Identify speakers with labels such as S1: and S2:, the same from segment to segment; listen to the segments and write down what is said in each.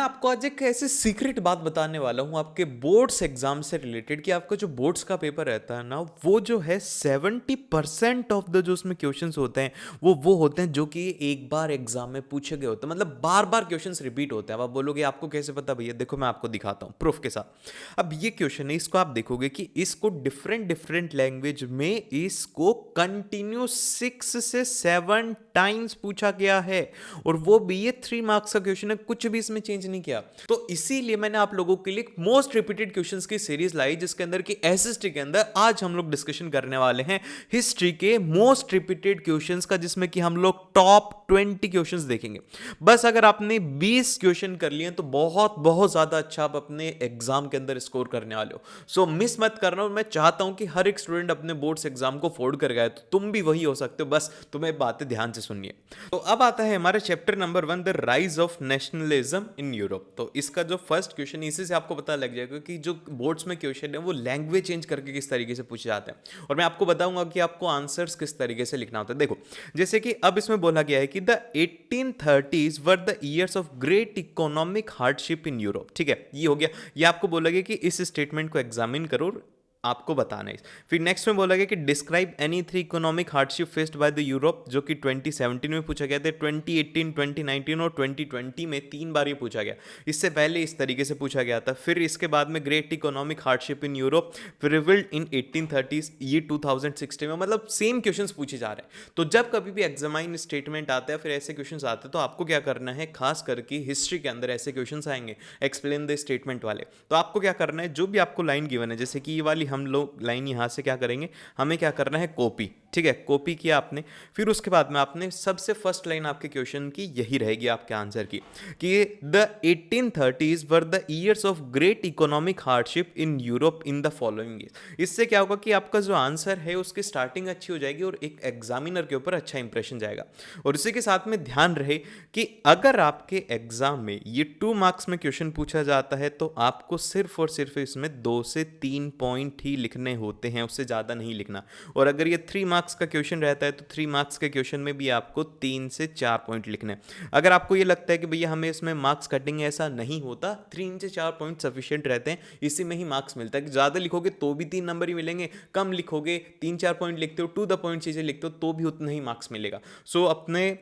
S1: आपको आज एक ऐसी सीक्रेट बात बताने वाला हूँ आपके बोर्ड्स एग्जाम से रिलेटेड कि आपका जो बोर्ड्स का पेपर रहता है ना, वो जो है 70% ऑफ द जो उसमें क्वेश्चंस होते हैं वो होते हैं जो कि एक बार एग्जाम में पूछे गए होते हैं। मतलब बार बार क्वेश्चंस रिपीट होते हैं। अब आप बोलोगे आपको कैसे पता भैया? देखो मैं आपको दिखाता हूँ प्रूफ के साथ। अब ये क्वेश्चन है, इसको आप देखोगे कि इसको डिफरेंट डिफरेंट लैंग्वेज में इसको कंटिन्यू 6 से 7 टाइम्स पूछा गया है, और वो भी ये 3 मार्क्स का क्वेश्चन है, कुछ भी इसमें चेंज नहीं किया। तो इसीलिए मैंने आप लोगों के लिए मोस्ट रिपीटेड क्वेश्चंस की सीरीज लाई, जिसके अंदर की एसएसटी के अंदर आज हम लोग डिस्कशन करने वाले हैं हिस्ट्री के मोस्ट रिपीटेड क्वेश्चंस का, जिसमें कि हम लोग टॉप 20 क्वेश्चंस देखेंगे। बस अगर आपने 20 क्वेश्चन कर लिए तो बहुत बहुत ज्यादा अच्छा आप अपने एग्जाम के अंदर स्कोर करने वाले हो। सो मिस मत करना। और मैं चाहता हूं कि हर एक स्टूडेंट अपने बोर्ड्स एग्जाम को फोड़ कर गए, तो तुम भी वही हो सकते हो। बस तुम्हें बातें ध्यान से सुनिए। तो अब आता है हमारे chapter number 1, the rise of nationalism in Europe. तो इसका जो फर्स्ट क्वेश्चन, इसी से आपको पता लग जाएगा कि जो बोर्ड्स में क्वेश्चन है वो लैंग्वेज चेंज करके किस तरीके से पूछे जाते हैं, और मैं आपको बताऊंगा कि आपको आंसर्स किस तरीके से लिखना होता है। देखो, जैसे कि अब इसमें बोला गया है कि the 1830s were the years of great economic hardship in Europe. ठीक है, ये हो गया। ये आपको बोला गया कि इस स्टेटमेंट को एग्जामिन करो, आपको बताना है। फिर नेक्स्ट में बोला गया कि describe any 3 economic hardship faced by the Europe, जो कि 2017 में पूछा गया था, 2018, 2019 और 2020 में 3 बार ये पूछा गया। इससे पहले इस तरीके से पूछा गया था। फिर इसके बाद में great economic hardship in Europe prevailed in 1830s, ये 2016 में। मतलब सेम क्वेश्चंस पूछे जा रहे हैं। तो जब कभी भी एग्जामाइन स्टेटमेंट आता है, फिर ऐसे क्वेश्चंस आते हैं, तो आपको क्या करना है, खास करके हिस्ट्री के अंदर ऐसे क्वेश्चंस आएंगे एक्सप्लेन द स्टेटमेंट वाले। तो आपको क्या करना है, जो भी आपको लाइन गिवन है, जैसे कि ये वाली हम लोग लाइन यहां से क्या करेंगे, हमें क्या करना है, कॉपी। ठीक है, कॉपी किया आपने। फिर उसके बाद में आपने सबसे फर्स्ट लाइन आपके क्वेश्चन की यही रहेगी आपके आंसर की, कि the 1830s were the years of great economic hardship in Europe in the following year. इससे क्या होगा कि आपका जो आंसर है उसकी स्टार्टिंग अच्छी हो जाएगी और एक एग्जामिनर के ऊपर अच्छा इंप्रेशन जाएगा। और इसी के साथ में ध्यान रहे कि अगर आपके एग्जाम में ये 2 मार्क्स में क्वेश्चन पूछा जाता है, तो आपको सिर्फ और सिर्फ इसमें 2 से 3 पॉइंट ही लिखने होते हैं, उससे ज़्यादा नहीं लिखना। और अगर ये 3 मार्क्स का क्वेश्चन रहता है, तो 3 मार्क्स के क्वेश्चन में भी आपको 3 से 4 पॉइंट लिखने हैं। अगर आपको ये लगता है कि भैया हमें इसमें मार्क्स कटिंग, ऐसा नहीं होता। 3 से 4 पॉइंट सफिशिएंट रहते हैं, इसी में ही मार्क्स मिलता है। कि ज़्यादा लिखोगे तो भी 3 नंबर ही मिलेंगे, कम लिखोगे 3-4 पॉइंट लिखते हो, टू द पॉइंट चीज़ें लिखते हो, तो भी उतना ही मार्क्स मिलेगा। सो अपने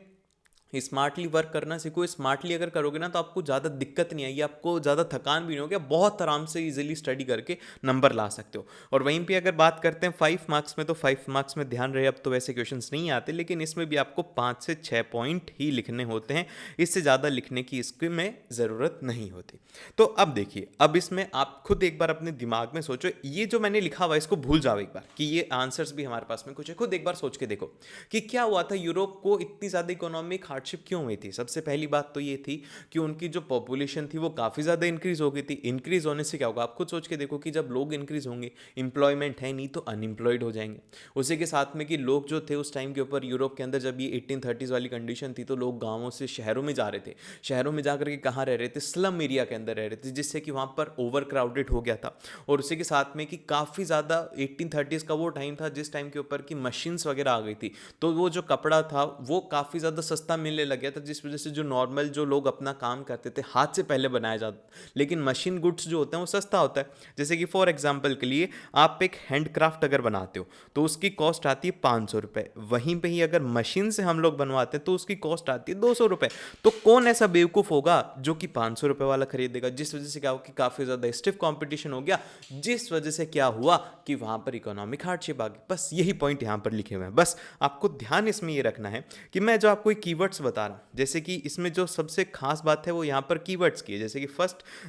S1: स्मार्टली वर्क करना सीखो। स्मार्टली अगर करोगे ना, तो आपको ज़्यादा दिक्कत नहीं आएगी, आपको ज़्यादा थकान भी नहीं होगी, बहुत आराम से इजीली स्टडी करके नंबर ला सकते हो। और वहीं पे अगर बात करते हैं 5 मार्क्स में, तो 5 मार्क्स में ध्यान रहे, अब तो वैसे क्वेश्चंस नहीं आते, लेकिन इसमें भी आपको 5 से 6 पॉइंट ही लिखने होते हैं, इससे ज़्यादा लिखने की इसकी में ज़रूरत नहीं होती। तो अब देखिए, अब इसमें आप खुद एक बार अपने दिमाग में सोचो, ये जो मैंने लिखा हुआ इसको भूल जाओ एक बार, कि ये आंसर्स भी हमारे पास में कुछ है। खुद एक बार सोच के देखो कि क्या हुआ था, यूरोप को इतनी ज़्यादा इकोनॉमिक हार्डशिप क्यों हुई थी। सबसे पहली बात तो ये थी कि उनकी जो पॉपुलेशन थी वो काफ़ी ज़्यादा इंक्रीज हो गई थी। इंक्रीज होने से क्या होगा, आप खुद सोच के देखो कि जब लोग इंक्रीज होंगे, इंप्लॉयमेंट है नहीं, तो अनएम्प्लॉयड हो जाएंगे। उसी के साथ में कि लोग जो थे उस टाइम के ऊपर यूरोप के अंदर, जब ये 1830s वाली कंडीशन थी, तो लोग गाँवों से शहरों में जा रहे थे। शहरों में जाकर के कहाँ रह रहे थे, स्लम एरिया के अंदर रह रहे थे, जिससे कि वहाँ पर ओवर क्राउडेड हो गया था। और उसी के साथ में कि काफ़ी ज़्यादा 1830s का वो टाइम था जिस टाइम के ऊपर की मशीन्स वगैरह आ गई थी, तो वो जो कपड़ा था वो काफ़ी ज़्यादा सस्ता मिलने लग गया था, जिस वजह से जो नॉर्मल जो लोग अपना काम करते थे हाथ से पहले बनाया जाता, लेकिन मशीन गुड्स जो होते हैं वो सस्ता होता है। जैसे कि फॉर एग्जांपल के लिए आप एक हैंडक्राफ्ट अगर बनाते हो तो उसकी कॉस्ट आती है 500 रुपये, वहीं पे ही अगर मशीन से हम लोग बनवाते हैं तो उसकी कॉस्ट आती है 200 रुपये। तो कौन ऐसा बेवकूफ़ होगा जो कि 500 रुपये वाला खरीदेगा, जिस वजह से क्या हो कि काफ़ी ज़्यादा स्टिफ कॉम्पिटिशन हो गया, जिस वजह से क्या हुआ कि वहाँ पर इकोनॉमिक हार्डशिप आ गई। बस यही पॉइंट यहाँ पर लिखे हुए हैं। बस आपको ध्यान इसमें ये रखना है कि मैं जो आपको कीवर्ड्स बता रहा हूँ, जैसे कि इसमें जो सबसे खास बात है वो यहाँ पर कीवर्ड्स की है। जैसे कि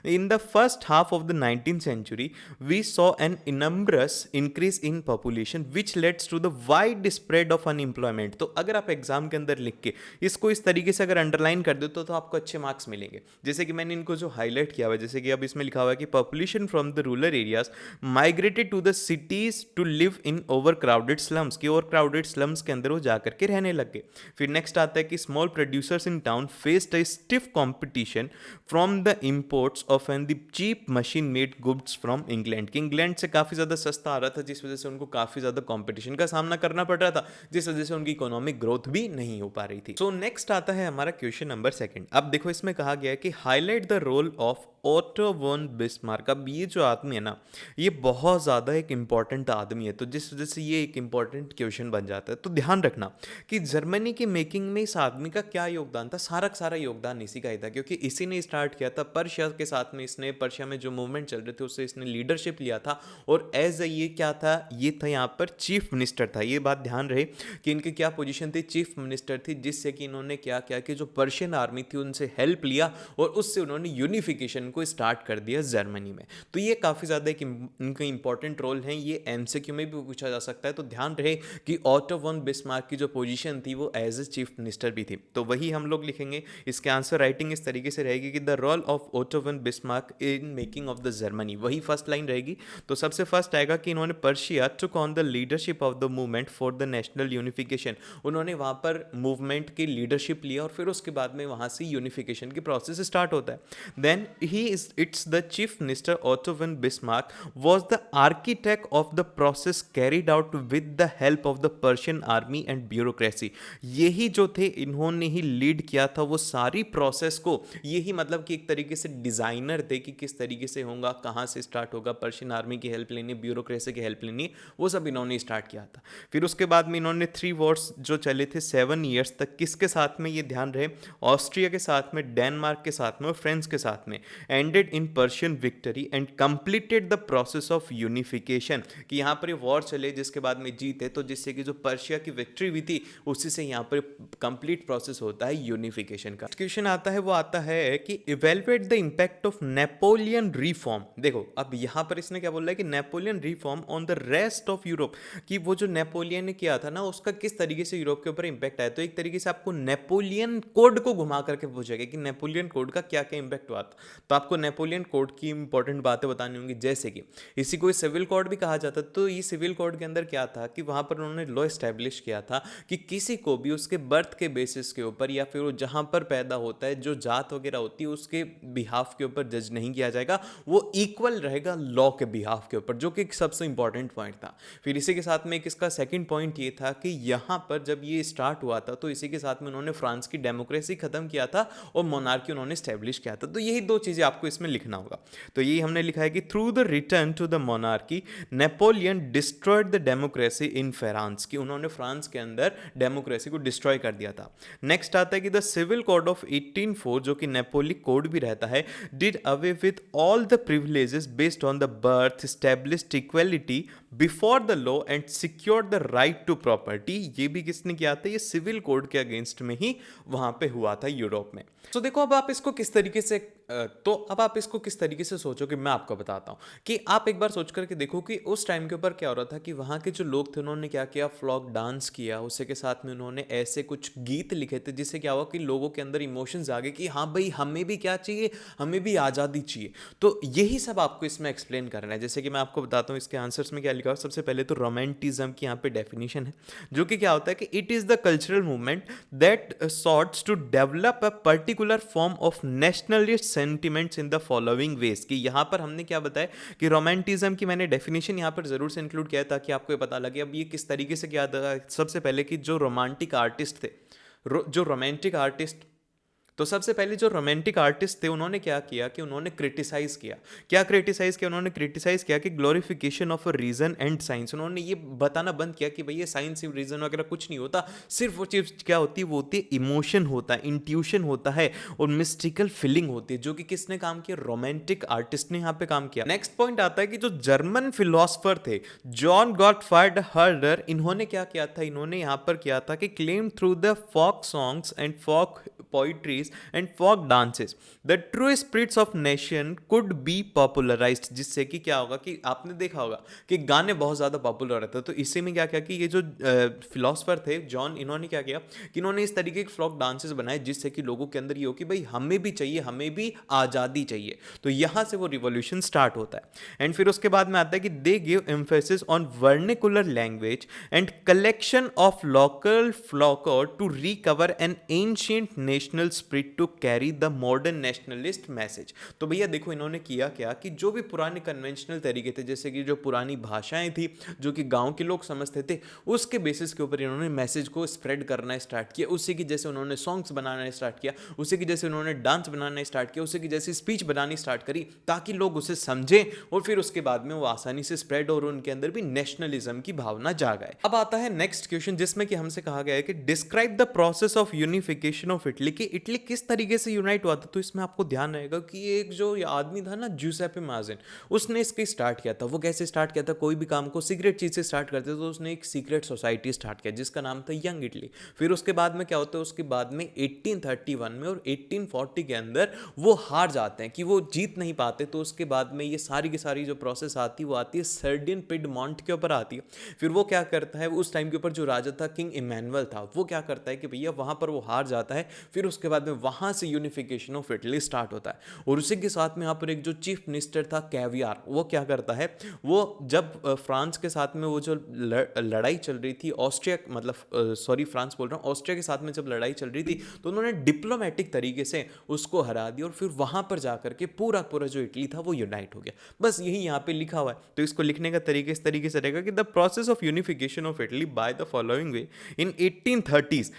S1: in the first half of the 19th century we saw an enormous increase in population which leads to the wide spread of unemployment. तो अगर आप एग्जाम के अंदर लिख के इसको इस तरीके से अगर अंडरलाइन कर दो तो आपको अच्छे मार्क्स मिलेंगे। जैसे कि मैंने इनको जो हाईलाइट किया हुआ है, जैसे कि अब इसमें लिखा हुआ है कि population from the rural areas migrated to the cities to live in over crowded slums, की ओवर क्राउडेड स्लम्स के अंदर वो जाकर के रहने लग गए। फिर नेक्स्ट आता है कि small producers in town faced a stiff competition from the imports of and the cheap machine made goods from England, कि इंग्लैंड से काफ़ी ज़्यादा सस्ता आ रहा था, जिस वजह से उनको काफ़ी ज़्यादा कंपटीशन का सामना करना पड़ रहा था, जिस वजह से उनकी इकोनॉमिक ग्रोथ भी नहीं हो पा रही थी। सो नेक्स्ट आता है हमारा क्वेश्चन नंबर 2। अब देखो इसमें कहा गया है कि highlight the role of Otto von Bismarck. अब ये जो आदमी है ना, ये बहुत ज़्यादा एक इंपॉर्टेंट आदमी है, तो जिस वजह से ये एक इंपॉर्टेंट क्वेश्चन बन जाता है। तो ध्यान रखना कि जर्मनी की मेकिंग में इस आदमी का क्या योगदान था। सारा का सारा योगदान इसी का ही था, क्योंकि इसी ने स्टार्ट किया था पर्शिया के साथ में। इसने पर्शिया में जो मूवमेंट चल रहे थे उससे इसने लीडरशिप लिया था, और एज ये क्या था, ये था यहाँ पर चीफ मिनिस्टर था। ये बात ध्यान रहे कि इनकी क्या पोजीशन थी, चीफ मिनिस्टर थी, जिससे कि इन्होंने क्या किया कि जो पर्शियन आर्मी थी उनसे हेल्प लिया और उससे उन्होंने यूनिफिकेशन को स्टार्ट कर दिया जर्मनी में। तो ये काफ़ी ज़्यादा एक इनका इंपॉर्टेंट रोल है, ये एमसीक्यू में भी पूछा जा सकता है। तो ध्यान रहे कि ओटो वन बिस्मार्क की जो पोजीशन थी वो एज ए चीफ मिनिस्टर भी थी। तो वही हम लोग लिखेंगे। इसके आंसर राइटिंग इस तरीके से रहेगी कि the role of Otto von Bismarck in making of the Germany, वही फर्स्ट लाइन रहेगी। तो सबसे फर्स्ट आएगा कि इन्होंने Prussia took on the leadership of the movement for the national unification. उन्होंने वहाँ पर मूवमेंट की लीडरशिप लिया और फिर उसके बाद में वहाँ से यूनिफिकेशन की प्रोसेस स्टार्ट होता है। Then he is its the chief minister Otto von Bismarck was the architect of the process carried out with the help of the Persian army and bureaucracy। यही जो थे इन्होंने ही लीड किया था वो सारी प्रोसेस को। यही मतलब कि एक तरीके से डिज़ाइनर थे कि किस तरीके से होगा, कहाँ से स्टार्ट होगा, पर्शियन आर्मी की हेल्प लेनी, ब्यूरोक्रेसी की हेल्प लेनी, वो सब इन्होंने स्टार्ट किया था। फिर उसके बाद में इन्होंने 3 वॉर्स जो चले थे 7 ईयर्स तक, किसके साथ में, ये ध्यान रहे, ऑस्ट्रिया के साथ में, डेनमार्क के साथ में और फ्रांस के साथ में, ended in Persian victory and completed the process of unification. कि यहाँ पर ये वॉर चले जिसके बाद में जीते, तो जिससे कि जो पर्शिया की विक्ट्री हुई थी उसी से यहाँ पर कंप्लीट प्रोसेस होता है यूनिफिकेशन का। क्वेश्चन आता है वो आता है कि evaluate the impact of Napoleon reform. देखो अब यहाँ पर इसने क्या बोल रहा है कि Napoleon reform on the rest of Europe, कि वो जो नेपोलियन ने किया था ना उसका किस तरीके से यूरोप के ऊपर इंपैक्ट आया। तो एक तरीके से आपको नेपोलियन कोड को घुमा करके पूछेगा कि नेपोलियन कोड का क्या क्या इंपैक्ट हुआ था। तो आपको नेपोलियन कोड की इंपॉर्टेंट बातें बतानी होंगी, जैसे कि इसी को सिविल कोड भी कहा जाता है। तो ये सिविल कोड के अंदर क्या था कि वहां पर उन्होंने लॉ एस्टेब्लिश किया था कि किसी को भी उसके बर्थ के बेसिस के ऊपर या फिर वो जहां पर पैदा होता है, जो जात वगैरह होती है, उसके बिहाफ के ऊपर जज नहीं किया जाएगा, वो इक्वल रहेगा लॉ के बिहाफ के ऊपर, जो कि सबसे इंपॉर्टेंट पॉइंट था। फिर इसी के साथ में एक इसका सेकंड पॉइंट ये था कि यहाँ पर जब ये स्टार्ट हुआ था तो इसी के साथ में उन्होंने फ्रांस की डेमोक्रेसी खत्म किया था और मोनार्की उन्होंने स्टैब्लिश किया था। तो यही 2 चीजें आपको इसमें लिखना होगा। तो यही हमने लिखा है कि through the return to the monarchy Napoleon destroyed the democracy in France, कि उन्होंने फ्रांस के अंदर डेमोक्रेसी को डिस्ट्रॉय कर दिया था। नेक्स्ट आता है कि द सिविल कोड ऑफ 1804, जो कि नेपोलिक कोड भी रहता है, did away with all the privileges based on the birth, established equality before the law and secured the right to property. ये भी किसने किया था, ये सिविल कोड के अगेंस्ट में ही वहां पे हुआ था यूरोप में। तो देखो अब आप इसको किस तरीके से सोचो कि मैं आपको बताता हूँ कि आप एक बार सोच करके देखो कि उस टाइम के ऊपर क्या हो रहा था कि वहाँ के जो लोग थे उन्होंने क्या किया, फ्लॉक डांस किया, उसी के साथ में उन्होंने ऐसे कुछ गीत लिखे थे जिससे क्या हुआ कि लोगों के अंदर इमोशंस आ गए कि हाँ भाई हमें भी क्या चाहिए, हमें भी आज़ादी चाहिए। तो यही सब आपको इसमें एक्सप्लेन करना है। जैसे कि मैं आपको बताता हूँ इसके आंसर्स में क्या लिखा है। सबसे पहले तो रोमांटिज्म की यहाँ पे डेफिनेशन है, जो कि क्या होता है कि it is the cultural movement that sorts to develop a particular form of nationalist sentiments in the following ways. कि यहाँ पर हमने क्या बताया कि रोमांटिज्म की मैंने डेफिनेशन यहाँ पर जरूर से इंक्लूड किया है ताकि आपको ये पता लगे अब ये किस तरीके से किया था। सबसे पहले कि जो रोमांटिक आर्टिस्ट थे, जो रोमांटिक आर्टिस्ट, तो सबसे पहले जो रोमांटिक आर्टिस्ट थे उन्होंने क्या किया कि उन्होंने क्रिटिसाइज किया। क्या क्रिटिसाइज किया? उन्होंने क्रिटिसाइज किया कि glorification of reason and science. उन्होंने ये बताना बंद किया कि भैया साइंस रीजन वगैरह कुछ नहीं होता, सिर्फ वो चीज क्या होती है, वो होती है इमोशन होता है, इंट्यूशन होता है और मिस्टिकल फीलिंग होती है, जो कि किसने काम किया, रोमांटिक आर्टिस्ट ने यहाँ पे काम किया। नेक्स्ट पॉइंट आता है कि जो जर्मन फिलोसफर थे जॉन गॉटफ्राइड हर्डर, इन्होंने क्या किया था, इन्होंने यहाँ पर किया था कि claim through the folk songs and folk poetries and folk dances the true spirits of nation could be popularised, जिससे कि क्या होगा कि आपने देखा होगा कि गाने बहुत ज़्यादा पॉपुलर रहते हैं। तो इसी में क्या किया कि ये जो फिलोसफर थे जॉन, इन्होंने क्या किया कि इन्होंने इस तरीके के फ्लॉक डांसेस बनाए जिससे कि लोगों के अंदर ये हो कि भाई हमें भी चाहिए, हमें भी आज़ादी चाहिए। तो यहाँ से वो रिवॉल्यूशन स्टार्ट होता है। एंड फिर उसके बाद में आता है कि they give emphasis on vernacular language and collection of local folklore to recover an ancient national spirit to carry the modern nationalist message. तो भैया देखो इन्होंने किया क्या कि जो भी पुराने कन्वेंशनल तरीके थे, जैसे कि जो पुरानी भाषाएं थी जो कि गांव के लोग समझते थे, उसके बेसिस के ऊपर इन्होंने मैसेज को स्प्रेड करना स्टार्ट किया। उसी की जैसे उन्होंने सॉन्ग्स बनाना स्टार्ट किया, उसी की जैसे उन्होंने डांस बनाना स्टार्ट किया, उसी की जैसी स्पीच बनानी स्टार्ट करी ताकि लोग उसे समझें और फिर उसके बाद में वो आसानी से स्प्रेड और उनके अंदर भी नेशनलिज्म की भावना जागाए। अब आता है नेक्स्ट क्वेश्चन जिसमें कि हमसे कहा गया है कि describe the process of unification of Italy, कि इटली किस तरीके से यूनाइट हुआ था। तो इसमें आपको ध्यान रहेगा कि एक जो आदमी था ना ज्यूसेppe माज़िन, उसने इसके स्टार्ट किया था। वो कैसे स्टार्ट किया था, कोई भी काम को सीक्रेट चीज से स्टार्ट करते तो उसने एक सीक्रेट सोसाइटी स्टार्ट किया जिसका नाम था यंग इटली। फिर उसके बाद में क्या होता है, उसके बाद में 1831 में और 1840 के अंदर वो हार जाते हैं कि वो जीत नहीं पाते। तो उसके बाद में ये सारी की सारी जो प्रोसेस आती है वो आती है सर्डियन पिडमॉन्ट के ऊपर आती है। फिर वो क्या करता है, उस टाइम के ऊपर जो राजा था किंग इमैनुअल था, वो क्या करता है कि भैया वहां पर वो हार जाता है। फिर उसके बाद में वहां से यूनिफिकेशन ऑफ इटली स्टार्ट होता है। और उसी के साथ में यहाँ पर एक जो चीफ मिनिस्टर था कैवियार, वो क्या करता है, वो जब फ्रांस के साथ में वो जो लड़ाई चल रही थी, ऑस्ट्रिया मतलब सॉरी फ्रांस बोल रहा हूँ, ऑस्ट्रिया के साथ में जब लड़ाई चल रही थी तो उन्होंने डिप्लोमेटिक तरीके से उसको हरा दिया और फिर वहां पर जाकर के पूरा पूरा जो इटली था वो यूनाइट हो गया। बस यही यहाँ पे लिखा हुआ है। तो इसको लिखने का तरीके इस तरीके से रहेगा कि the process of unification of Italy by the following way in 1830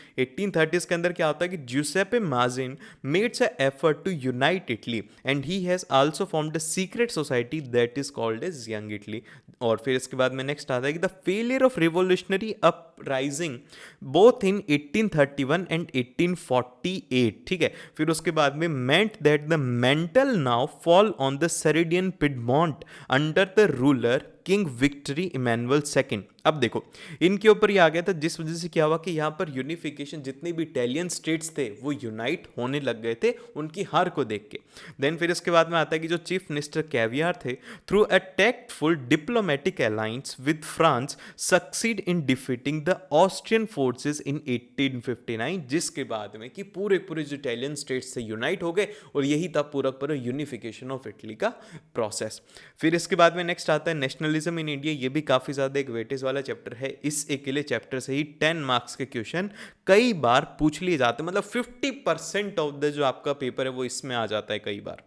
S1: के अंदर क्या होता है कि Giuseppe Mazzini made a effort to unite Italy and he has also formed a secret society that is called as young Italy. और फिर इसके बाद में नेक्स्ट आता है कि the failure of revolutionary uprising both in 1831 and 1848, ठीक है। फिर उसके बाद में meant that the mantle now fall on the Sardian Piedmont under the ruler king victory Emmanuel second. अब देखो इनके ऊपर ये आ गया था जिस वजह से क्या हुआ कि यहाँ पर यूनिफिकेशन, जितने भी इटालियन स्टेट्स थे वो यूनाइट होने लग गए थे उनकी हार को देख के। देन फिर इसके बाद में आता है कि जो चीफ मिनिस्टर कैवियार थे through a tactful diplomatic alliance with France succeed in defeating the Austrian forces in 1859, जिसके बाद में कि पूरे पूरे जो इटालियन स्टेट्स से यूनाइट हो गए और यही था पूरा पूरा यूनिफिकेशन ऑफ इटली का प्रोसेस। फिर इसके बाद में नेक्स्ट आता है नेशनलिज्म इन इंडिया। ये भी काफी ज्यादा एक वेटेज वाला चैप्टर है। इस अकेले चैप्टर से ही 10 मार्क्स के क्वेश्चन कई बार पूछ लिए जाते हैं, मतलब 50% ऑफ द जो आपका पेपर है वो इसमें आ जाता है कई बार।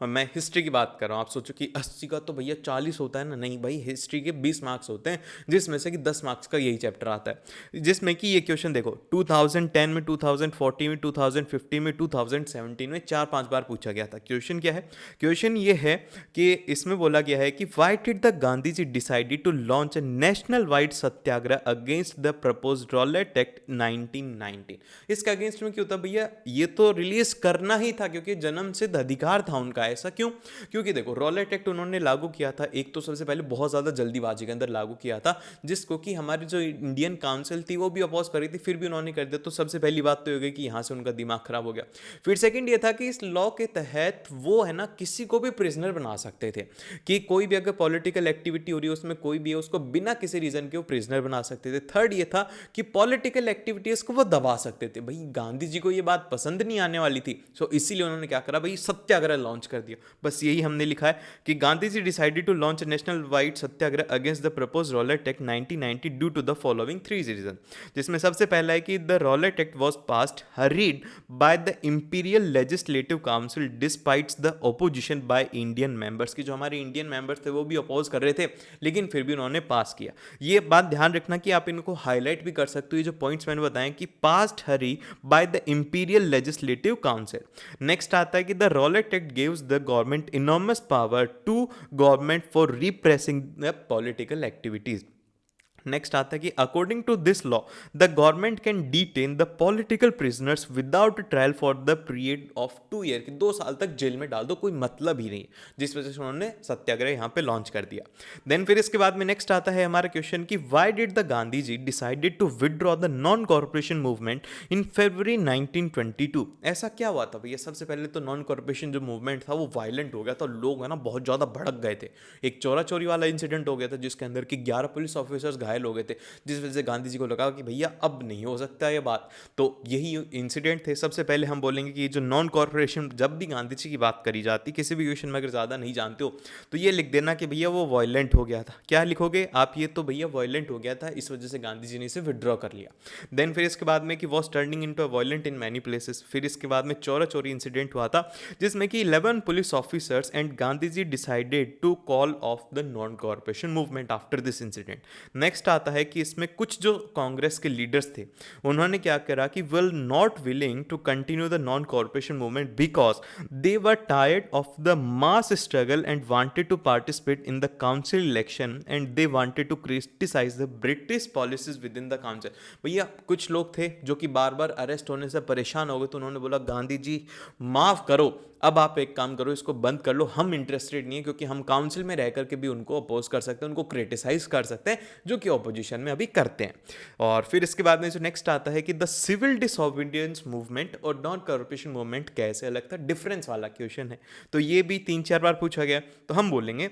S1: और मैं हिस्ट्री की बात कर रहा हूँ। आप सोचो कि 80 का तो भैया 40 होता है ना, नहीं भाई, हिस्ट्री के 20 मार्क्स होते हैं जिसमें से कि 10 मार्क्स का यही चैप्टर आता है। जिसमें कि ये क्वेश्चन देखो 2010 में, 2014 में, 2015 में, 2017 में 4-5 बार पूछा गया था। क्वेश्चन क्या है, क्वेश्चन ये है कि इसमें बोला गया है कि why did the Gandhi ji decided to launch a national wide satyagraha against the proposed Rowlatt Act 1919। इसके अगेंस्ट में क्यों था भैया, ये तो रिलीज करना ही था क्योंकि जन्म सिद्ध अधिकार था उनका। ऐसा क्यों, क्योंकि देखो रॉलेट एक्ट उन्होंने लागू किया था, एक तो सबसे पहले बहुत ज्यादा जल्दीबाजी के अंदर लागू किया था जिसको कि हमारी जो इंडियन काउंसिल थी वो भी अपोज कर रही थी, फिर भी उन्होंने कर दिया। तो सबसे पहली बात तो हो गई कि यहां से उनका दिमाग खराब हो गया। फिर सेकंड ये था कि इस लॉ के तहत वो है ना किसी को भी प्रिजनर बना सकते थे, कि कोई भी अगर पॉलिटिकल एक्टिविटी हो रही है उसमें कोई भी है उसको बिना किसी रीजन के वो प्रिजनर बना सकते थे। थर्ड ये था कि पॉलिटिकल एक्टिविटीज को वो दबा सकते थे। भाई गांधी जी को ये बात पसंद नहीं आने वाली थी, सो इसीलिए उन्होंने क्या करा भाई, सत्याग्रह लॉन्च कर दिया। बस यही हमने लिखा है कि Gandhi ji decided to launch national wide satyagraha against the proposed Rowlatt act 1990 due to the following 3 reason. जिसमें सबसे पहला है कि the Rowlatt act was passed hurried by the imperial legislative council despite the opposition by Indian members, की जो हमारे Indian members थे वो भी अपोज कर रहे थे लेकिन फिर भी उन्होंने पास किया। ये बात ध्यान रखना कि आप इनको हाईलाइट भी कर सकते हो, ये जो पॉइंट्स मैंने बताए कि passed hurry by the imperial legislative council. Next आता है कि the Rowlatt Act gives the government enormous power to government for repressing the political activities. Next आता है कि according to this law the government can detain the political prisoners without trial for the period of 2 year, कि 2 साल तक jail में डाल दो, कोई मतलब ही नहीं, जिस वजह से उन्होंने सत्याग्रह यहाँ पे लॉन्च कर दिया। देन फिर इसके बाद में नेक्स्ट आता है हमारा क्वेश्चन कि why did the Gandhi ji decided to withdraw the non corporation movement in February 1922। ऐसा क्या हुआ था भैया? सबसे पहले तो नॉन कॉर्पोरेशन जो मूवमेंट था वो वायलेंट हो गया था, लोग है ना बहुत ज़्यादा भड़क गए थे। एक चोरा चोरी वाला इंसिडेंट हो गया था जिसके अंदर कि 11 पुलिस ऑफिसर्स घायल हो गए थे, जिस वजह से गांधी जी को लगा कि भैया अब नहीं हो सकता ये बात। तो यही इंसिडेंट थे। सबसे पहले हम बोलेंगे कि जो नॉन कॉर्पोरेशन, जब भी गांधी जी की बात करी जाती, किसी भी क्वेश्चन में अगर ज़्यादा नहीं जानते हो तो ये लिख देना कि भैया वो वायलेंट हो गया था। क्या लिखोगे आप? ये तो भैया वायलेंट हो गया था, इस वजह से गांधी जी ने इसे विड्रॉ कर लिया। देन फिर इसके बाद में कि was turning into a violent in many places. फिर इसके बाद में चोरा चोरी इंसिडेंट हुआ था जिसमें कि 11 police officers and Gandhi ji decided to call off the non corporation movement after this incident. Next आता है कि इसमें कुछ जो कांग्रेस के लीडर्स थे उन्होंने क्या करा कि will not willing to continue the non corporation movement because they were tired of the mass struggle and wanted to participate in the council election and they wanted to criticise the British policies with in the council. भैया कुछ लोग थे जो कि बार बार arrest होने से परेशान हो गए, तो उन्होंने बोला गांधी जी माफ करो, अब आप एक काम करो, इसको बंद कर लो, हम इंटरेस्टेड नहीं है, क्योंकि हम काउंसिल में रह करके भी उनको अपोज कर सकते हैं, उनको क्रिटिसाइज कर सकते हैं, जो कि ऑपोजिशन में अभी करते हैं। और फिर इसके बाद में जो नेक्स्ट आता है कि द सिविल डिसोबीडियंस मूवमेंट और नॉन कॉर्पोरेशन मूवमेंट कैसे अलग था, डिफरेंस वाला क्वेश्चन है, तो ये भी 3-4 बार पूछा गया। तो हम बोलेंगे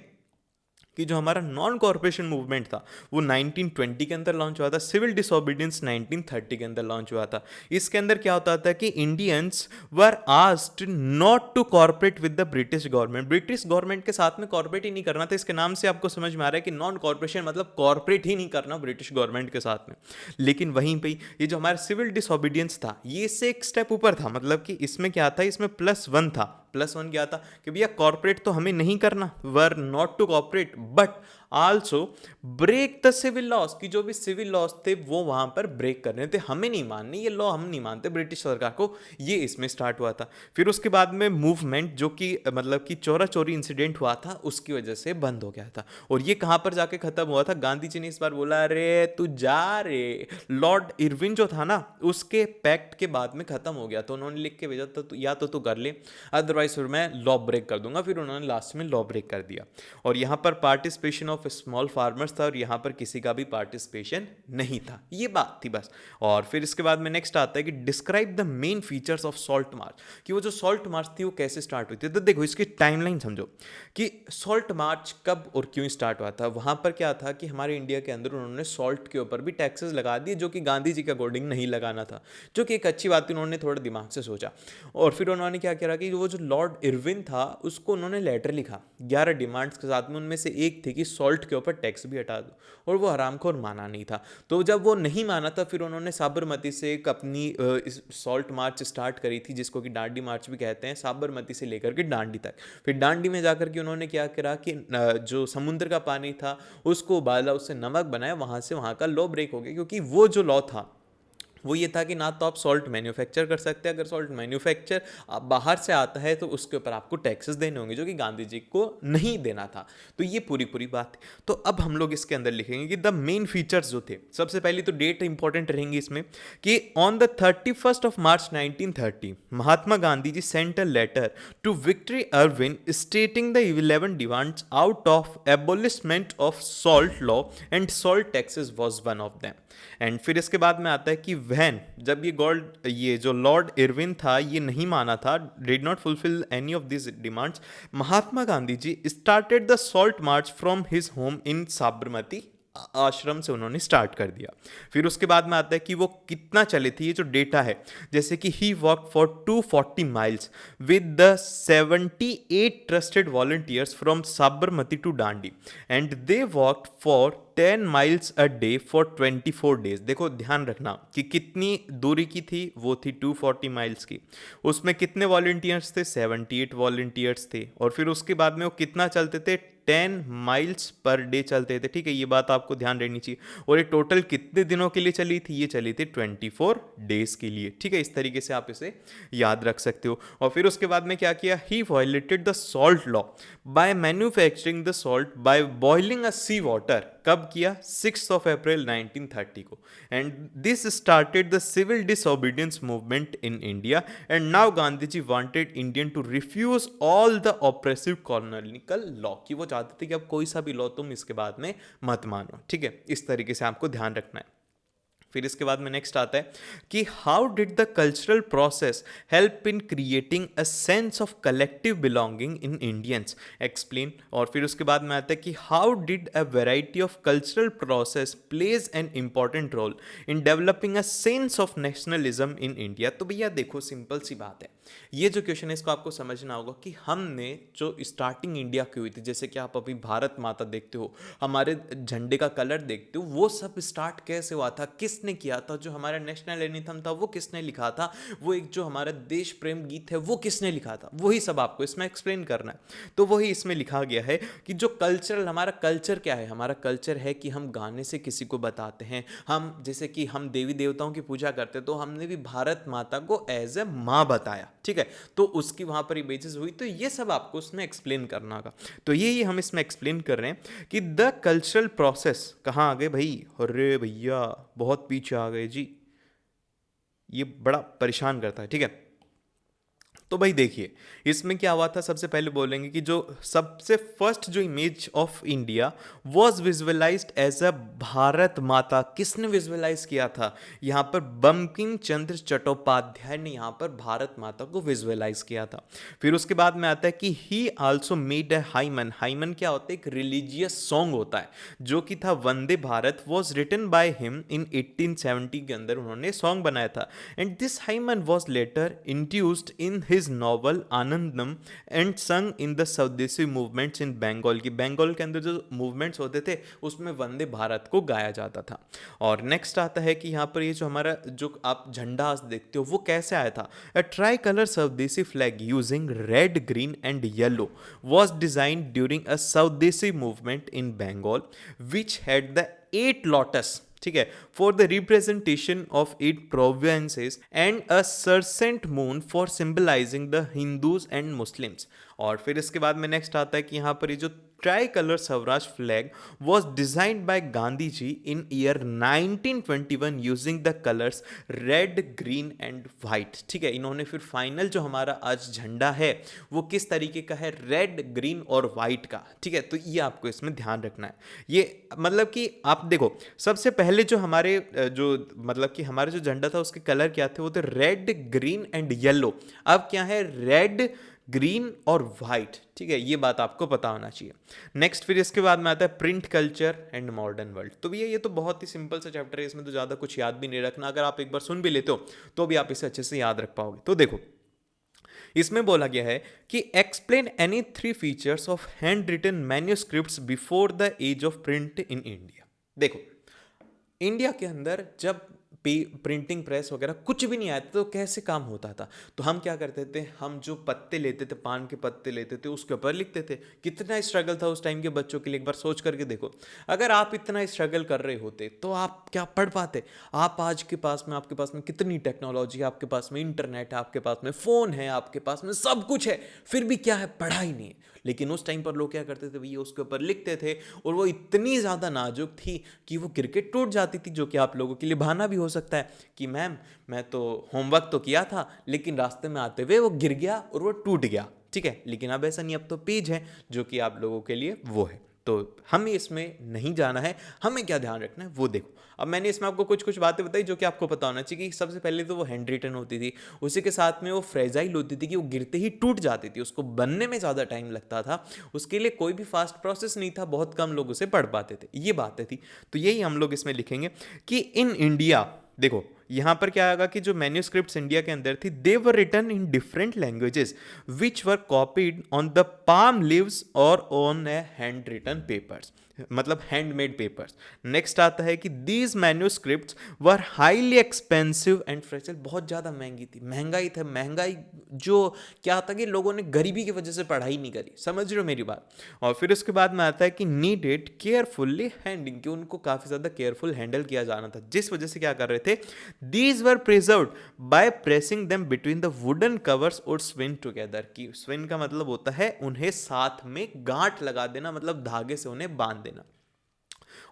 S1: कि जो हमारा नॉन कॉर्पोरेशन मूवमेंट था वो 1920 के अंदर लॉन्च हुआ था, सिविल डिसोबीडियंस 1930 के अंदर लॉन्च हुआ था। इसके अंदर क्या होता था कि Indians were asked not to corporate with the British government, British government के साथ में कॉर्पोरेट ही नहीं करना था। इसके नाम से आपको समझ में आ रहा है कि नॉन कॉर्पोरेशन मतलब कॉर्पोरेट ही नहीं करना ब्रिटिश गवर्नमेंट के साथ में। लेकिन वहीं पे ये जो हमारा सिविल डिसोबीडियंस था ये इससे एक स्टेप ऊपर था, मतलब कि इसमें क्या था, इसमें +1 था। +1 क्या था कि भैया कॉर्पोरेट तो हमें नहीं करना, were not to corporate, but also break the civil laws, की जो भी सिविल लॉस थे वो वहां पर ब्रेक करने थे, हमें नहीं मानने ये लॉ, हम नहीं मानते ब्रिटिश सरकार को, ये इसमें स्टार्ट हुआ था। फिर उसके बाद में मूवमेंट जो कि मतलब कि चोरा चोरी इंसिडेंट हुआ था उसकी वजह से बंद हो गया था। और ये कहां पर जाके खत्म हुआ था? गांधी जी ने इस बार बोला अरे तू जा रे, लॉर्ड इरविन जो था ना उसके पैक्ट के बाद में खत्म हो गया, तो उन्होंने लिख के भेजा था या तो तू कर ले, अदरवाइज फिर मैं लॉ ब्रेक कर दूंगा। फिर उन्होंने लास्ट में लॉ ब्रेक कर दिया। और यहाँ पर पार्टिसिपेशन ऑफ स्मॉल फार्मर्स था और यहाँ पर किसी का भी पार्टिसिपेशन नहीं था, ये बात थी बस। और फिर इसके बाद में नेक्स्ट आता है कि describe the main features of salt march, कि वो जो सॉल्ट मार्च थी वो कैसे स्टार्ट हुई थी। तो देखो इसकी टाइमलाइन समझो कि सॉल्ट मार्च कब और क्यों स्टार्ट हुआ था। वहाँ पर क्या था कि हमारे इंडिया के अंदर उन्होंने सॉल्ट के ऊपर भी टैक्सेस लगा दिए, जो कि गांधी जी के अकॉर्डिंग नहीं लगाना था, जो कि एक अच्छी बात थी, उन्होंने थोड़ा दिमाग से सोचा। और फिर उन्होंने क्या किया कि वो जो लॉर्ड इरविन था उसको उन्होंने लेटर लिखा 11 डिमांड्स के साथ में, उनमें से एक थी कि सॉल्ट के ऊपर टैक्स भी हटा दो, और वो हरामखोर माना नहीं था। तो जब वो नहीं माना था फिर उन्होंने साबरमती से एक अपनी सॉल्ट मार्च स्टार्ट करी थी, जिसको कि डांडी मार्च भी कहते हैं, साबरमती से लेकर के डांडी तक। फिर डांडी में जाकर के उन्होंने क्या करा कि जो समुद्र का पानी था उसको उबाला, उससे नमक बनाया, वहाँ से वहाँ का लॉ ब्रेक हो गया, क्योंकि वो जो लॉ था वो ये था कि ना तो आप सॉल्ट मैन्युफैक्चर कर सकते हैं, अगर सॉल्ट मैन्युफैक्चर बाहर से आता है तो उसके ऊपर आपको टैक्सेस देने होंगे, जो कि गांधी जी को नहीं देना था। तो ये पूरी बात है। तो अब हम लोग इसके अंदर लिखेंगे कि द मेन फीचर्स जो थे, सबसे पहली तो डेट इंपॉर्टेंट रहेंगी इसमें कि on the 31st of March 1930 Mahatma Gandhi ji sent a letter to victory Irwin stating the 11 demands out of abolishment of salt law and salt taxes was one of them. And फिर इसके बाद में आता है कि वहन जब ये जो लॉर्ड इरविन था ये नहीं माना था, did not fulfil any of this demands, Mahatma Gandhi ji started the salt march from his home in Sabarmati ashram से उन्होंने स्टार्ट कर दिया। फिर उसके बाद में आता है कि वो कितना चले थे, ये जो डेटा है, जैसे कि he walk for 240 miles with the 78 trusted volunteers from Sabarmati to Dandi and they walked for 10 miles a day for 24 days. देखो ध्यान रखना कि कितनी दूरी की थी, वो थी 240 माइल्स की। उसमें कितने वॉलंटियर्स थे? 78 वॉलंटियर्स थे। और फिर उसके बाद में वो कितना चलते थे? 10 माइल्स पर डे चलते थे। ठीक है, ये बात आपको ध्यान रहनी चाहिए। और ये टोटल कितने दिनों के लिए चली थी? ये चली थी 24 डेज के लिए। ठीक है, इस तरीके से आप इसे याद रख सकते हो। और फिर उसके बाद में क्या किया? He violated the salt law by manufacturing the salt by boiling a sea water कब किया? 6 अप्रैल 1930 को। And this started the civil disobedience movement in India and now Gandhi ji wanted Indian to refuse all the oppressive colonial law, कि वो चाहते थे कि अब कोई सा भी लॉ तुम इसके बाद में मत मानो, ठीक है। इस तरीके से आपको ध्यान रखना है। फिर इसके बाद में नेक्स्ट आता है कि how did the cultural process help in creating a sense of collective belonging in Indians, explain. और फिर उसके बाद में आता है कि how did a variety of cultural process plays an important role in developing a sense of nationalism in India. तो भैया देखो, सिंपल सी बात है, ये जो क्वेश्चन है इसको आपको समझना होगा कि हमने जो स्टार्टिंग इंडिया की हुई थी, जैसे कि आप अभी भारत माता देखते हो, हमारे झंडे का कलर देखते हो, वो सब स्टार्ट कैसे हुआ था, किसने किया था, जो हमारा नेशनल एंथम था वो किसने लिखा था, वो एक जो हमारा देश प्रेम गीत है वो किसने लिखा था, वही सब आपको इसमें एक्सप्लेन करना है। तो वही इसमें लिखा गया है कि जो कल्चरल, हमारा कल्चर क्या है, हमारा कल्चर है कि हम गाने से किसी को बताते हैं, हम जैसे कि हम देवी देवताओं की पूजा करते हैं तो हमने भी भारत माता को एज ए माँ बताया, ठीक है, तो उसकी वहां पर बेसिस हुई। तो ये सब आपको उसमें एक्सप्लेन करना होगा। तो यही हम इसमें एक्सप्लेन कर रहे हैं कि द कल्चरल प्रोसेस, कहाँ आ गए भाई, अरे भैया बहुत पीछे आ गए जी, ये बड़ा परेशान करता है, ठीक है। तो भाई देखिए इसमें क्या हुआ था, सबसे पहले बोलेंगे कि जो सबसे फर्स्ट जो image of India was visualised as a Bharat Mata, किसने विजुअलाइज किया था, यहाँ पर बंकिम चंद्र चट्टोपाध्याय ने यहाँ पर भारत माता को विजुअलाइज किया था। फिर उसके बाद में आता है कि he also made a hymn, hymn क्या होता है, एक रिलीजियस सॉन्ग होता है जो कि था Vande Bharat, was written by him in 1870 के अंदर उन्होंने सॉन्ग बनाया था। And this hymn was later introduced in his novel Anandam and sung in the Swadeshi movements in Bengal, की बंगाल के अंदर जो मूवमेंट्स होते थे उसमें वंदे भारत को गाया जाता था। और नेक्स्ट आता है कि यहाँ पर ये जो हमारा जो आप झंडा आज देखते हो वो कैसे आया था, a tricolour Swadeshi flag using red green and yellow was designed during a Swadeshi movement in Bengal which had the 8 lotus, ठीक है, for the representation of 8 provinces and a crescent moon for symbolising the Hindus and Muslims. और फिर इसके बाद में next आता है कि यहाँ पर ये जो tricolour Swaraj flag was designed by Gandhi ji in year 1921 using the colours red green and white, ठीक है। इन्होंने फिर फाइनल जो हमारा आज झंडा है वो किस तरीके का है, रेड ग्रीन और वाइट का, ठीक है। तो ये आपको इसमें ध्यान रखना है। ये मतलब कि आप देखो सबसे पहले जो हमारे जो मतलब कि हमारा जो झंडा था उसके कलर क्या थे, वो थे रेड ग्रीन एंड येलो। अब क्या है, रेड ग्रीन और वाइट, ठीक है, ये बात आपको पता होना चाहिए। नेक्स्ट फिर इसके बाद में आता है print culture and modern world. तो भैया ये तो बहुत ही सिंपल सा चैप्टर है, इसमें तो ज़्यादा कुछ याद भी नहीं रखना, अगर आप एक बार सुन भी लेते हो तो भी आप इसे अच्छे से याद रख पाओगे। तो देखो इसमें बोला गया है कि explain any 3 features of handwritten manuscripts before the age of print in India. देखो इंडिया के अंदर जब प्रिंटिंग प्रेस वगैरह कुछ भी नहीं आया था तो कैसे काम होता था, तो हम क्या करते थे, हम जो पत्ते लेते थे, पान के पत्ते लेते थे, उसके ऊपर लिखते थे। कितना स्ट्रगल था उस टाइम के बच्चों के लिए, एक बार सोच करके देखो। अगर आप इतना स्ट्रगल कर रहे होते तो आप क्या पढ़ पाते। आप आज के पास में, आपके पास में कितनी टेक्नोलॉजी है, आपके पास में इंटरनेट है, आपके पास में फ़ोन है, आपके पास में सब कुछ है, फिर भी क्या है, पढ़ाई नहीं है। लेकिन उस टाइम पर लोग क्या करते थे भैया, उसके ऊपर लिखते थे और वो इतनी ज़्यादा नाजुक थी कि वो क्रिकेट टूट जाती थी, जो कि आप लोगों के लिए बहाना भी हो सकता है कि मैम मैं तो होमवर्क तो किया था लेकिन रास्ते में आते हुए वो गिर गया और वो टूट गया, ठीक है। लेकिन अब ऐसा नहीं, अब तो पेज है जो कि आप लोगों के लिए वो है। तो हमें इसमें नहीं जाना है, हमें क्या ध्यान रखना है वो देखो। अब मैंने इसमें आपको कुछ कुछ बातें बताई जो कि आपको पता होना चाहिए कि सबसे पहले तो वो हैंड रिटन होती थी, उसी के साथ में वो फ्रेजाइल होती थी कि वो गिरते ही टूट जाती थी, उसको बनने में ज़्यादा टाइम लगता था, उसके लिए कोई भी फास्ट प्रोसेस नहीं था, बहुत कम लोग उसे पढ़ पाते थे, ये बातें थी। तो यही हम लोग इसमें लिखेंगे कि इन इंडिया, देखो यहां पर क्या आएगा कि जो मैन्यूस्क्रिप्ट्स इंडिया के अंदर थी they were written in different languages which were copied on the palm leaves और on a hand written papers, मतलब हैंडमेड पेपर्स। नेक्स्ट आता है कि these manuscripts were highly expensive and fragile, बहुत ज़्यादा महंगी थी, महंगाई था, महंगाई जो क्या था कि लोगों ने गरीबी की वजह से पढ़ाई नहीं करी, समझ रहे हो मेरी बात। और फिर उसके बाद में आता है कि नीडेड केयरफुल्ली हैंडलिंग, कि उनको काफ़ी ज़्यादा केयरफुल हैंडल किया जाना था, जिस वजह से क्या कर रहे थे, these were preserved by pressing them between the wooden covers और स्विन टुगेदर, की स्विन का मतलब होता है उन्हें साथ में गांठ लगा देना, मतलब धागे से उन्हें बांध देना।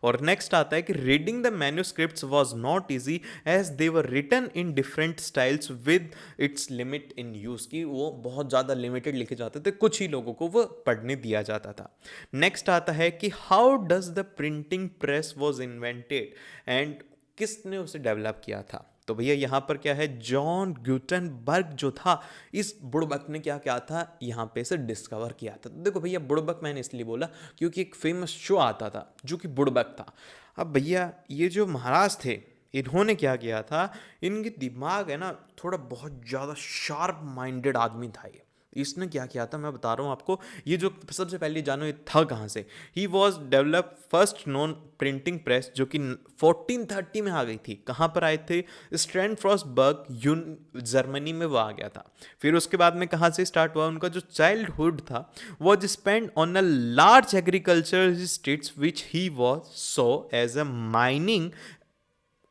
S1: और नेक्स्ट आता है कि reading the manuscripts was not easy as they were written in different styles with its limit in use, की वो बहुत ज़्यादा लिमिटेड लिखे जाते थे, कुछ ही लोगों को वो पढ़ने दिया जाता था। नेक्स्ट आता है कि how does the printing press was invented and किसने उसे डेवलप किया था। तो भैया यहाँ पर क्या है, जॉन गुटेनबर्ग जो था, इस बुड़बक ने क्या क्या था यहाँ पे से डिस्कवर किया था। तो देखो भैया बुड़बक मैंने इसलिए बोला क्योंकि एक फेमस शो आता था जो कि बुड़बक था। अब भैया ये जो महाराज थे, इन्होंने क्या किया था, इनके दिमाग है ना थोड़ा बहुत ज़्यादा शार्प माइंडेड आदमी था ये। इसने क्या किया था मैं बता रहा हूँ आपको। ये जो सबसे पहले जानो ये था कहाँ से, he was develop first non printing press जो कि 1430 में आ गई थी। कहाँ पर आए थे, स्ट्रैनफ्रॉस्टबर्ग जर्मनी में वो आ गया था। फिर उसके बाद में कहाँ से स्टार्ट हुआ, उनका जो चाइल्डहुड था was spend on a large agriculture states which he was so as a mining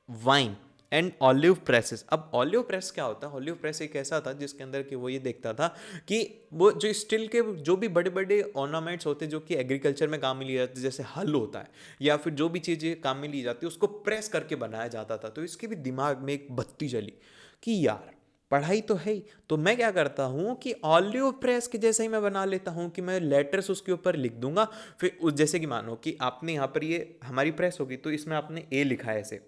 S1: wine and olive presses. अब ऑलिव प्रेस क्या होता है, ऑलिव प्रेस एक ऐसा था जिसके अंदर कि वो ये देखता था कि वो जो स्टील के जो भी बड़े बड़े ऑर्नामेंट्स होते हैं जो कि एग्रीकल्चर में काम में लिए जाते हैं, जैसे हल होता है या फिर जो भी चीज़ें काम में ली जाती है उसको प्रेस करके बनाया जाता था। तो इसके भी दिमाग में एक बत्ती जली कि यार पढ़ाई तो है ही, तो मैं क्या करता हूँ कि ऑलिव प्रेस के जैसे ही मैं बना लेता हूँ कि मैं लेटर्स उसके ऊपर लिख दूंगा। फिर जैसे कि मानो कि आपने यहाँ पर ये हमारी प्रेस होगी तो इसमें आपने ए लिखा है ऐसे,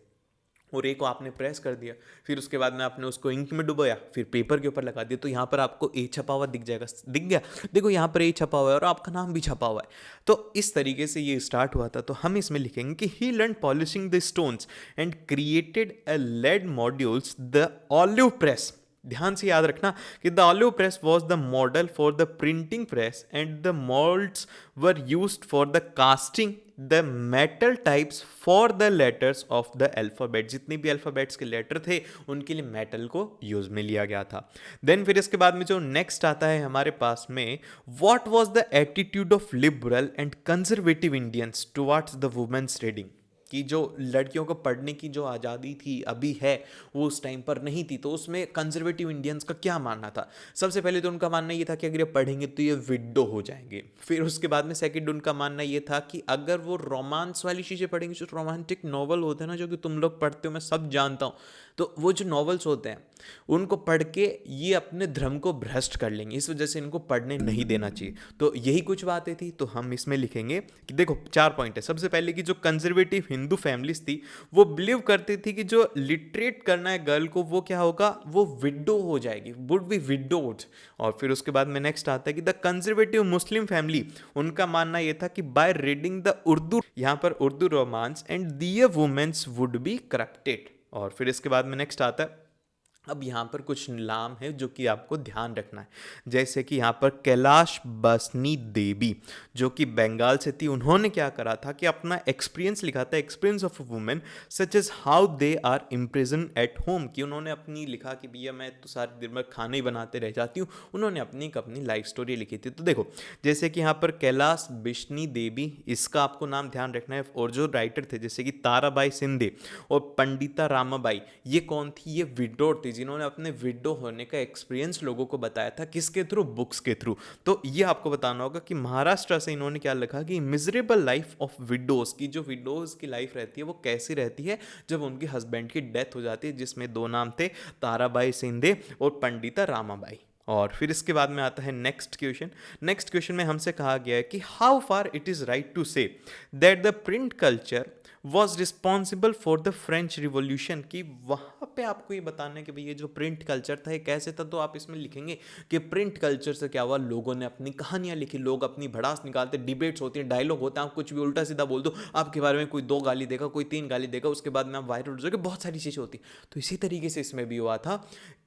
S1: और ए को आपने प्रेस कर दिया, फिर उसके बाद में आपने उसको इंक में डुबोया, फिर पेपर के ऊपर लगा दिया, तो यहाँ पर आपको ए छपा हुआ दिख जाएगा, दिख गया, देखो यहाँ पर ए छपा हुआ है और आपका नाम भी छपा हुआ है। तो इस तरीके से ये स्टार्ट हुआ था। तो हम इसमें लिखेंगे कि he learn polishing the stones and created a lead modules the olive press. ध्यान से याद रखना कि the olive press was the model for the printing press and the moulds were used for the casting the metal types for the letters of the alphabet. जितने भी alphabets के letter थे उनके लिए मेटल को यूज में लिया गया था। देन फिर इसके बाद में जो नेक्स्ट आता है हमारे पास में, what was the attitude of liberal and conservative Indians towards the women's reading. कि जो लड़कियों को पढ़ने की जो आज़ादी थी अभी है वो उस टाइम पर नहीं थी। तो उसमें कंजर्वेटिव इंडियंस का क्या मानना था, सबसे पहले तो उनका मानना ये था कि अगर ये पढ़ेंगे तो ये विडो हो जाएंगे। फिर उसके बाद में सेकंड उनका मानना ये था कि अगर वो रोमांस वाली चीज़ें पढ़ेंगे, जो रोमांटिक नॉवल होते हैं ना जो कि तुम लोग पढ़ते हो मैं सब जानता हूँ, तो वो जो नॉवेल्स होते हैं उनको पढ़ के ये अपने धर्म को भ्रष्ट कर लेंगे, इस वजह से इनको पढ़ने नहीं देना चाहिए। तो यही कुछ बातें थी। तो हम इसमें लिखेंगे कि देखो 4 पॉइंट है। सबसे पहले कि जो कंजर्वेटिव हिंदू फैमिलीज थी वो बिलीव करती थी कि जो लिटरेट करना है गर्ल को वो क्या होगा, वो विडो हो जाएगी, वुड बी विडोड। और फिर उसके बाद में नेक्स्ट आता है कि द कंजर्वेटिव मुस्लिम फैमिली, उनका मानना यह था कि बाय रीडिंग द उर्दू, यहाँ पर Urdu romance and their women's would be corrupted. और फिर इसके बाद में नेक्स्ट आता है, अब यहाँ पर कुछ नाम है जो कि आपको ध्यान रखना है। जैसे कि यहाँ पर कैलाश बसनी देवी जो कि बंगाल से थी, उन्होंने क्या करा था कि अपना एक्सपीरियंस लिखा था, experience of a women such as how they are imprison at home. कि उन्होंने अपनी लिखा कि भैया मैं तो सारे दिन भर खाना ही बनाते रह जाती हूँ। उन्होंने अपनी लाइफ स्टोरी लिखी थी। तो देखो जैसे कि यहाँ पर कैलाश बिश्नी देवी, इसका आपको नाम ध्यान रखना है। और जो राइटर थे जैसे कि ताराबाई सिंधे और पंडिता रामाबाई, ये कौन थी, ये विडोर थी जिन्होंने अपने विडो होने का एक्सपीरियंस लोगों को बताया था, किसके थ्रू, बुक्स के थ्रू। तो ये आपको बताना होगा कि महाराष्ट्र से इन्होंने क्या लिखा कि मिजरेबल लाइफ ऑफ विडोज, की जो विडोज की लाइफ रहती है वो कैसी रहती है जब उनके हस्बैंड की डेथ हो जाती है, जिसमें 2 नाम थे, ताराबाई सिंधे और पंडिता रामाबाई। और फिर इसके बाद में आता है नेक्स्ट क्वेश्चन। नेक्स्ट क्वेश्चन में हमसे कहा गया है कि how far it is right to say that the print culture was responsible for the French revolution. कि वहाँ पे आपको ये बताना है कि भाई ये जो प्रिंट कल्चर था ये कैसे था। तो आप इसमें लिखेंगे कि प्रिंट कल्चर से क्या हुआ, लोगों ने अपनी कहानियाँ लिखी, लोग अपनी भड़ास निकालते, डिबेट्स होती हैं, डायलॉग होता है, आप कुछ भी उल्टा सीधा बोल दो, आपके बारे में कोई 2 गाली देगा, कोई 3 गाली देगा, उसके बाद में आप वायरल हो जाओगे, बहुत सारी चीज़ें होती। तो इसी तरीके से इसमें भी हुआ था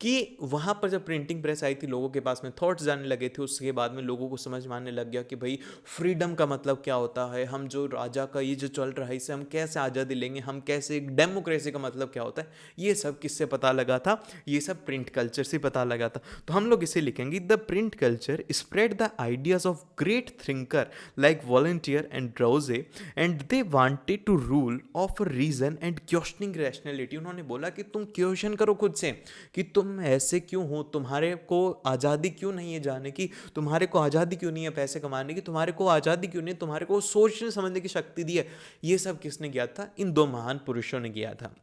S1: कि वहाँ पर जब प्रिंटिंग प्रेस आई थी लोगों के पास में थॉट्स जाने लगे थे, उसके बाद में लोगों को समझ में आने लग गया कि भाई फ्रीडम का मतलब क्या होता है, हम जो राजा का ये जो चल रहा है इसे हम कैसे कैसे आज़ादी लेंगे, हम कैसे, डेमोक्रेसी का मतलब क्या होता है, ये सब किससे पता लगा था, ये सब प्रिंट कल्चर से पता लगा था। तो हम लोग इसे लिखेंगे, the print culture spread the ideas of great thinker like volunteer and ड्राउजे and they wanted to rule of reason and questioning rationality. उन्होंने बोला कि तुम क्वेश्चन करो खुद से कि तुम ऐसे क्यों हो, तुम्हारे को आज़ादी क्यों नहीं है जाने की, तुम्हारे को आज़ादी क्यों नहीं है पैसे कमाने की, तुम्हारे को आज़ादी क्यों नहीं है, तुम्हारे को सोचने समझने की शक्ति दी है। ये सब किसने किया था, इन दो महान पुरुषों ने किया था।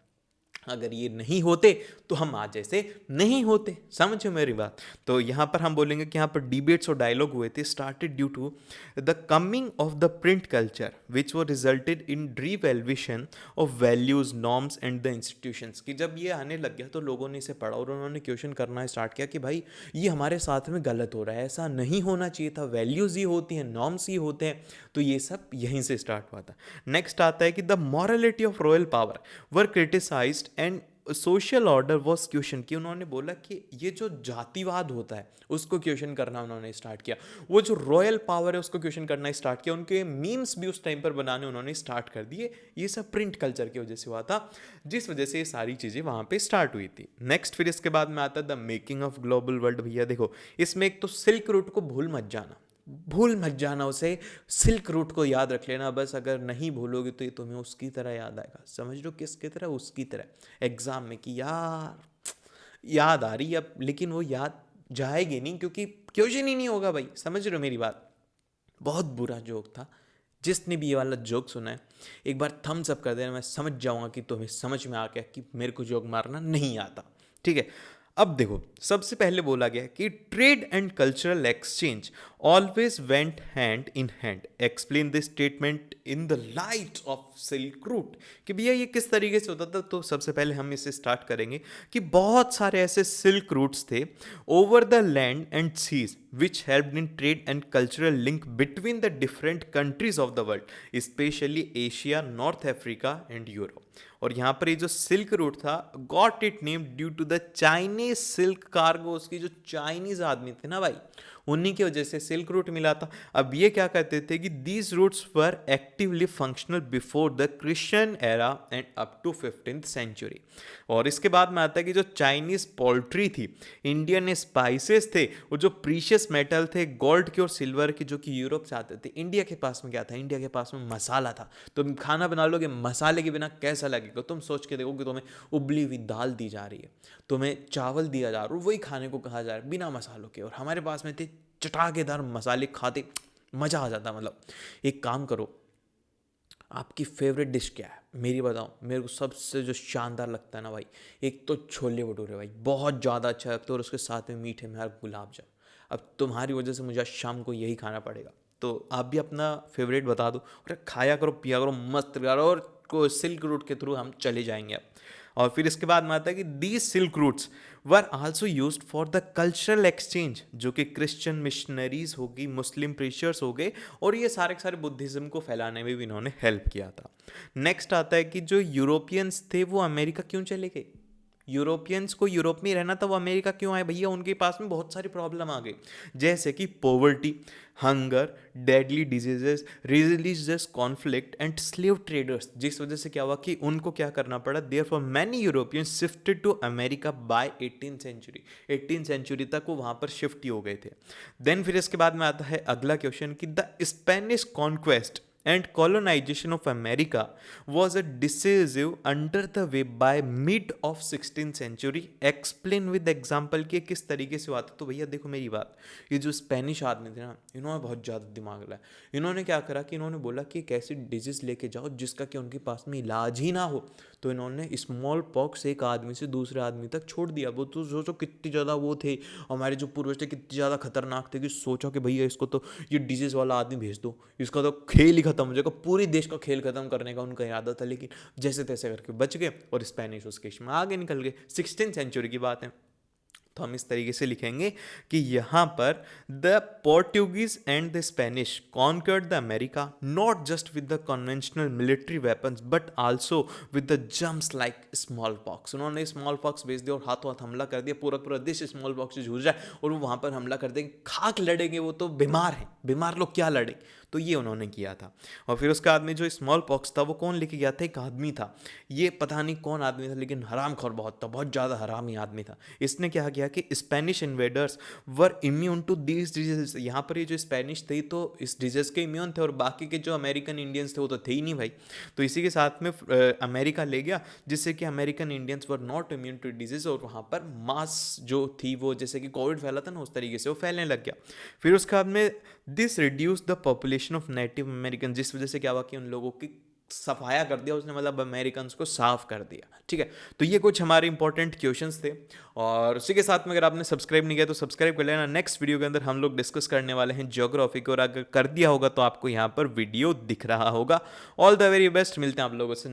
S1: अगर ये नहीं होते तो हम आज ऐसे नहीं होते। समझो मेरी बात। तो यहाँ पर हम बोलेंगे कि यहाँ पर डिबेट्स और डायलॉग हुए थे, started due to the coming of the print culture which वो resulted in revaluation of values, norms and the institutions. कि जब ये आने लग गया तो लोगों ने इसे पढ़ा और उन्होंने क्वेश्चन करना स्टार्ट किया कि भाई ये हमारे साथ में गलत हो रहा है, ऐसा नहीं होना चाहिए था, वैल्यूज ही होती हैं, नॉर्म्स ही होते हैं। तो ये सब यहीं से स्टार्ट हुआ था। नेक्स्ट आता है कि the morality of royal power were criticised and social order was question. कि उन्होंने बोला कि ये जो जातिवाद होता है उसको क्वेश्चन करना उन्होंने स्टार्ट किया, वो जो रॉयल पावर है उसको क्वेश्चन करना स्टार्ट किया, उनके मीम्स भी उस टाइम पर बनाने उन्होंने स्टार्ट कर दिए। ये सब प्रिंट कल्चर की वजह से हुआ था, जिस वजह से ये सारी चीज़ें वहाँ पे स्टार्ट हुई थी। नेक्स्ट फिर इसके बाद में आता है the making of global world. भैया देखो, इसमें एक तो सिल्क रूट को भूल मत जाना, भूल मत जाना उसे, सिल्क रूट को याद रख लेना बस। अगर नहीं भूलोगे तो ये तुम्हें उसकी तरह याद आएगा। समझ लो किसकी तरह, उसकी तरह एग्जाम में कि यार याद आ रही है अब, लेकिन वो याद जाएगी नहीं क्योंकि क्वेश्चन ही नहीं होगा भाई। समझ रहे हो मेरी बात। बहुत बुरा जोक था। जिसने भी ये वाला जोक सुना है एक बार थम्स अप कर देना, मैं समझ जाऊंगा कि तुम्हें समझ में आ गया कि मेरे को जोक मारना नहीं आता। ठीक है, अब देखो, सबसे पहले बोला गया कि trade and cultural exchange always went hand in hand. Explain this statement in the light of silk route. कि भैया ये किस तरीके से होता था। तो सबसे पहले हम इसे स्टार्ट करेंगे कि बहुत सारे ऐसे सिल्क रूट्स थे over the land and seas which helped in trade and cultural link between the different countries of the world, specially Asia, North Africa and Europe. और यहाँ पर ये जो सिल्क रूट था got it name due to the Chinese silk cargo. उसकी जो Chinese आदमी थे ना भाई, उन्हीं की वजह से सिल्क रूट मिला था। अब ये क्या कहते थे कि these routes were actively functional before the Christian era and up to 15th century. और इसके बाद में आता है कि जो चाइनीज पोल्ट्री थी, इंडियन स्पाइसेस थे, वो जो प्रीशियस मेटल थे गोल्ड के और सिल्वर के, जो कि यूरोप से आते थे। इंडिया के पास में क्या था, इंडिया के पास में मसाला था। तुम खाना बना लोगे मसाले के बिना कैसा लगेगा। तुम सोच के देखो कि तुम्हें उबली हुई दाल दी जा रही है, तुम्हें चावल दिया जा रहा है, वही खाने को कहा जा रहा है बिना मसालों के, और हमारे पास में थे चटाकेदार मसाले, खाते मजा आ जाता। मतलब एक काम करो, आपकी फेवरेट डिश क्या है मेरी बताओ। मेरे को सबसे जो शानदार लगता है ना भाई, एक तो छोले भटूरे भाई, बहुत ज़्यादा अच्छा लगता है, और उसके साथ में मीठे में गुलाब जामुन। अब तुम्हारी वजह से मुझे आज शाम को यही खाना पड़ेगा। तो आप भी अपना फेवरेट बता दो और खाया करो, पिया करो, मस्त करो, और को सिल्क रूट के थ्रू हम चले जाएंगे अब। और फिर इसके बाद में आता है कि these silk routes were also used for the cultural exchange, जो कि क्रिश्चियन मिशनरीज हो गई, मुस्लिम प्रीचर्स हो गए, और ये सारे के सारे बुद्धिज्म को फैलाने में भी इन्होंने हेल्प किया था। नेक्स्ट आता है कि जो यूरोपियंस थे वो अमेरिका क्यों चले गए। यूरोपियंस को यूरोप में रहना था, वो अमेरिका क्यों आए भैया। उनके पास में बहुत सारी प्रॉब्लम आ गई, जैसे कि poverty, hunger, deadly diseases, religious conflict and slave traders. जिस वजह से क्या हुआ कि उनको क्या करना पड़ा, therefore many Europeans shifted to America by 18th century. 18th century तक वो वहाँ पर शिफ्ट ही हो गए थे। देन फिर इसके बाद में आता है अगला क्वेश्चन कि the Spanish conquest and colonization of America was a decisive under the way by mid of 16th century। explain with example कि किस तरीके से हुआ था। तो भैया देखो मेरी बात, ये जो स्पेनिश आदमी थे ना, इन्होंने बहुत ज़्यादा दिमाग लगाया। इन्होंने क्या करा कि इन्होंने बोला कि एक ऐसी डिजीज़ लेके जाओ जिसका कि उनके पास में इलाज ही ना हो। तो इन्होंने स्मॉल पॉक्स एक आदमी से दूसरे आदमी तक छोड़ दिया। वो तो सोचो कितनी ज़्यादा वो थे, हमारे जो पूर्वज थे कितनी ज़्यादा खतरनाक थे, कि सोचो कि भैया इसको तो ये डिजीज़ वाला आदमी भेज दो, इसका तो खेल ही खत्म हो जाएगा। पूरे देश का खेल खत्म करने का उनका इरादा था, लेकिन जैसे तैसे करके बच गए और स्पेनिश उस केस में आगे निकल गए। 16th सेंचुरी की बात है। तो हम इस तरीके से लिखेंगे कि यहाँ पर the Portuguese and the Spanish conquered the America not just with the conventional military weapons but also with the germs like smallpox. उन्होंने स्मॉल पॉक्स भेज दिया और हाथों हाथ हमला कर दिया। पूरा पूरा देश स्मॉल पॉक्स से जूझ जाए और वो वहाँ पर हमला कर देंगे, खाक लड़ेंगे, वो तो बीमार है। बीमार लोग क्या लड़े, तो ये उन्होंने किया था। और फिर उसके बाद में जो स्मॉल पॉक्स था वो कौन लेके गया था, एक आदमी था, ये पता नहीं कौन आदमी था, लेकिन हरामखोर बहुत था, बहुत ज़्यादा हरामी आदमी था। इसने क्या किया कि Spanish invaders were immune to these disease, यहाँ पर ये जो स्पेनिश थे तो इस डिजीज के इम्यून थे, और बाकी के जो अमेरिकन इंडियंस थे वो तो थे ही नहीं भाई। तो इसी के साथ में अमेरिका ले गया, जिससे कि American Indians were not immune to disease, और वहाँ पर मास जो थी वो जैसे कि कोविड फैला था ना उस तरीके से वो फैलने लग गया। फिर उसके बाद में this reduce the population of native American, जिस वजह से क्या हुआ कि उन लोगों की सफाया कर दिया उसने, मतलब अमेरिकन को साफ कर दिया। ठीक है, तो ये कुछ हमारे इंपॉर्टेंट क्वेश्चंस थे। और उसी के साथ में अगर आपने सब्सक्राइब नहीं किया तो सब्सक्राइब कर लेना। नेक्स्ट वीडियो के अंदर हम लोग डिस्कस करने वाले हैं ज्योग्राफी को, और अगर कर दिया होगा तो आपको यहाँ पर वीडियो दिख रहा होगा। ऑल द वेरी बेस्ट, मिलते हैं आप लोगों से।